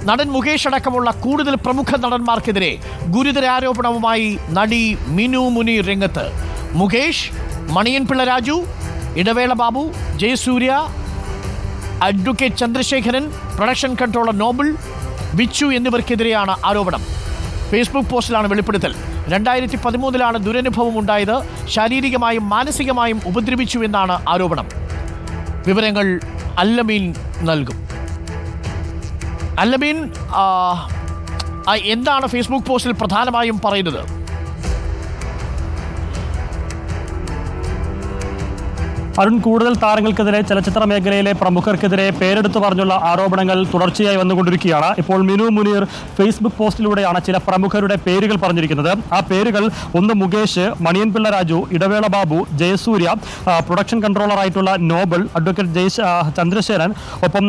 നടൻ മുകേഷ് അടക്കമുള്ള കൂടുതൽ പ്രമുഖ നടന്മാർക്കെതിരെ ഗുരുതര ആരോപണവുമായി നടി മിനു മുനീർ രംഗത്ത്. Mukesh, Maniyanpilla Raju, Idavela Babu, Jayasurya, advocate Chandrasekharan, production controller Noble, Vichu എന്നിവർക്കെതിരെയാണ് ആരോപണം. ഫേസ്ബുക്ക് പോസ്റ്റിലാണ് വെളിപ്പെടുത്തൽ. 2013 ദുരനുഭവം ഉണ്ടായത്. ശാരീരികമായും മാനസികമായും ഉപദ്രവിച്ചു എന്നാണ് ആരോപണം. വിവരങ്ങൾ അല്ലമീൻ നൽകും. അല്ലമീൻ, എന്താണ് ഫേസ്ബുക്ക് പോസ്റ്റിൽ പ്രധാനമായും പറയുന്നത്? അരുൺ, കൂടുതൽ താരങ്ങൾക്കെതിരെ, ചലച്ചിത്ര മേഖലയിലെ പ്രമുഖർക്കെതിരെ പേരെടുത്തു പറഞ്ഞുള്ള ആരോപണങ്ങൾ തുടർച്ചയായി വന്നുകൊണ്ടിരിക്കുകയാണ്. ഇപ്പോൾ മിനു മുനീർ ഫേസ്ബുക്ക് പോസ്റ്റിലൂടെയാണ് ചില പ്രമുഖരുടെ പേരുകൾ പറഞ്ഞിരിക്കുന്നത്. ആ പേരുകൾ ഒന്ന് മുകേഷ്, മണിയൻപിള്ള രാജു, ഇടവേള ബാബു, ജയസൂര്യ, പ്രൊഡക്ഷൻ കൺട്രോളറായിട്ടുള്ള നോബിൾ, അഡ്വക്കേറ്റ് ചന്ദ്രശേഖരൻ, ഒപ്പം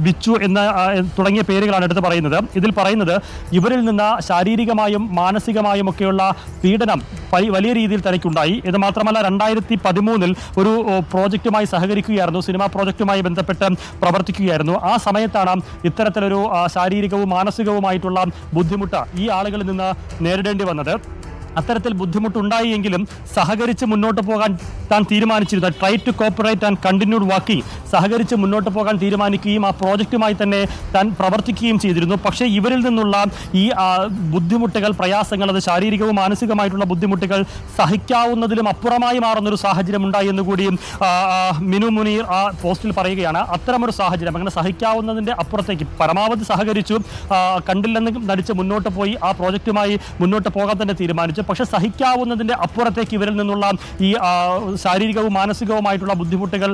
വിച്ചു തുടങ്ങിയ പേരുകളാണ് എടുത്ത് പറയുന്നത്. ഇതിൽ പറയുന്നത് ഇവരിൽ നിന്ന് ശാരീരികമായും മാനസികമായും ഒക്കെയുള്ള പീഡനം വലിയ രീതിയിൽ തനിക്കുണ്ടായി. ഇത് മാത്രമല്ല 2013 ഒരു പ്രോജക്റ്റുമായി സഹകരിക്കുകയായിരുന്നു, സിനിമാ പ്രോജക്റ്റുമായി ബന്ധപ്പെട്ട് പ്രവർത്തിക്കുകയായിരുന്നു. ആ സമയത്താണ് ഇത്തരത്തിലൊരു ശാരീരികവും മാനസികവുമായിട്ടുള്ള ബുദ്ധിമുട്ട് ഈ ആളുകളിൽ നിന്ന് നേരിടേണ്ടി വന്നത്. അത്തരത്തിൽ ബുദ്ധിമുട്ടുണ്ടായി എങ്കിലും സഹകരിച്ച് മുന്നോട്ട് പോകാൻ താൻ തീരുമാനിച്ചിരുന്നു. Try to cooperate and continued working, സഹകരിച്ച് മുന്നോട്ട് പോകാൻ തീരുമാനിക്കുകയും ആ പ്രോജക്റ്റുമായി തന്നെ താൻ പ്രവർത്തിക്കുകയും ചെയ്തിരുന്നു. പക്ഷേ ഇവരിൽ നിന്നുള്ള ഈ ബുദ്ധിമുട്ടുകൾ, പ്രയാസങ്ങൾ, അത് ശാരീരികവും മാനസികമായിട്ടുള്ള ബുദ്ധിമുട്ടുകൾ സഹിക്കാവുന്നതിലും അപ്പുറമായി മാറുന്നൊരു സാഹചര്യം ഉണ്ടായി എന്നുകൂടിയും മിനു മുനീർ ആ പോസ്റ്റിൽ പറയുകയാണ്. അത്തരമൊരു സാഹചര്യം, അങ്ങനെ സഹിക്കാവുന്നതിൻ്റെ അപ്പുറത്തേക്ക് പരമാവധി സഹകരിച്ചു, കണ്ടില്ലെന്ന് നടിച്ച് മുന്നോട്ട് പോയി ആ പ്രോജക്റ്റുമായി മുന്നോട്ട് പോകാൻ തന്നെ തീരുമാനിച്ചു. പക്ഷെ സഹിക്കാവുന്നതിന്റെ അപ്പുറത്തേക്ക് ഇവരിൽ നിന്നുള്ള ഈ ശാരീരികവും മാനസികവുമായിട്ടുള്ള ബുദ്ധിമുട്ടുകൾ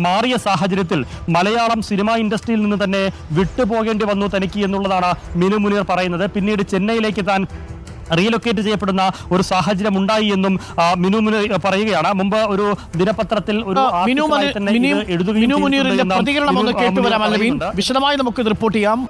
മാറിയ സാഹചര്യത്തിൽ മലയാളം സിനിമാ ഇൻഡസ്ട്രിയിൽ നിന്ന് തന്നെ വിട്ടുപോകേണ്ടി വന്നു തനിക്ക് എന്നുള്ളതാണ് മിനു മുനീർ പറയുന്നത്. പിന്നീട് ചെന്നൈയിലേക്ക് താൻ റീലൊക്കേറ്റ് ചെയ്യപ്പെടുന്ന ഒരു സാഹചര്യം ഉണ്ടായി എന്നും മിനു മുനീർ പറയുകയാണ്. മുമ്പ് ഒരു ദിനപത്രത്തിൽ ഒരു വിശദമായി നമുക്ക് റിപ്പോർട്ട് ചെയ്യാം.